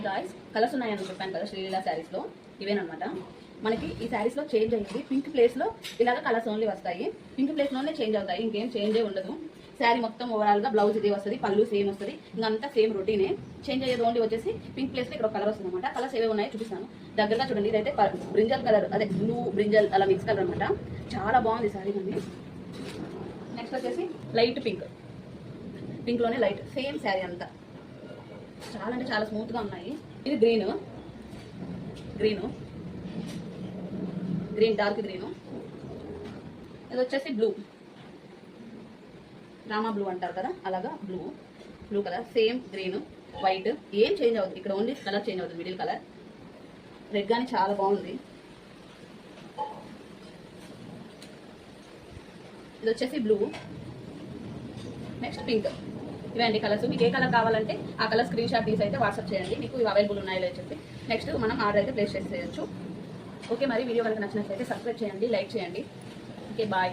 Guys colours ఉన్నాయని చెప్పాను కదా శ్రీలీల శారీస్లో, ఇవేనమాట. మనకి ఈ శారీస్లో చేంజ్ అయ్యింది. పింక్ ప్లేస్లో ఇలాగ కలర్స్ ఓన్లీ వస్తాయి. పింక్ ప్లేస్లోనే చేంజ్ అవుతాయి, ఇంకేం చేంజ్ ఉండదు. శారీ మొత్తం ఓవరాల్గా బ్లౌజ్ ఇదే వస్తుంది, పళ్ళు సేమ్ వస్తుంది, ఇంకంతా సేమ్ రొటీనే. చేంజ్ అయ్యేది ఓన్లీ వచ్చేసి పింక్ ప్లేస్లో ఇక్కడ కలర్ వస్తుంది అనమాట. కలర్స్ ఏవే ఉన్నాయో చూపిస్తాను దగ్గరగా చూడండి. ఇదైతే బ్రింజల్ కలర్, అదే బ్లూ బ్రింజల్ అలా మిక్స్ కలర్ అనమాట. చాలా బాగుంది శారీ అండి. నెక్స్ట్ వచ్చేసి లైట్ పింక్, పింక్లోనే లైట్ సేమ్ శారీ అంతా చాలా అంటే చాలా స్మూత్గా ఉన్నాయి. ఇది గ్రీన్, డార్క్ గ్రీను. ఇది వచ్చేసి బ్లూ, రామా బ్లూ అంటారు కదా, అలాగా blue colour. Same green white, ఏం చేంజ్ అవుతుంది ఇక్కడ, ఓన్లీ కలర్ చేంజ్ అవుతుంది. మిడిల్ కలర్ రెడ్ కానీ చాలా బాగుంది. ఇది వచ్చేసి బ్లూ. Next pink. ఇవండి కలర్స్. మీకు ఏ కలర్ కావాలంటే ఆ కలర్ స్క్రీన్ షాట్ తీసి అయితే వాట్సాప్ చేయండి, మీకు ఇవి అవైలబుల్ ఉన్నాయో చెప్పి నెక్స్ట్ మనం ఆర్డర్ అయితే ప్లేస్ చేసేయచ్చు. ఓకే, మరి వీడియో కనుక నచ్చినట్లయితే సబ్స్క్రైబ్ చేయండి, లైక్ చేయండి. Okay, bye.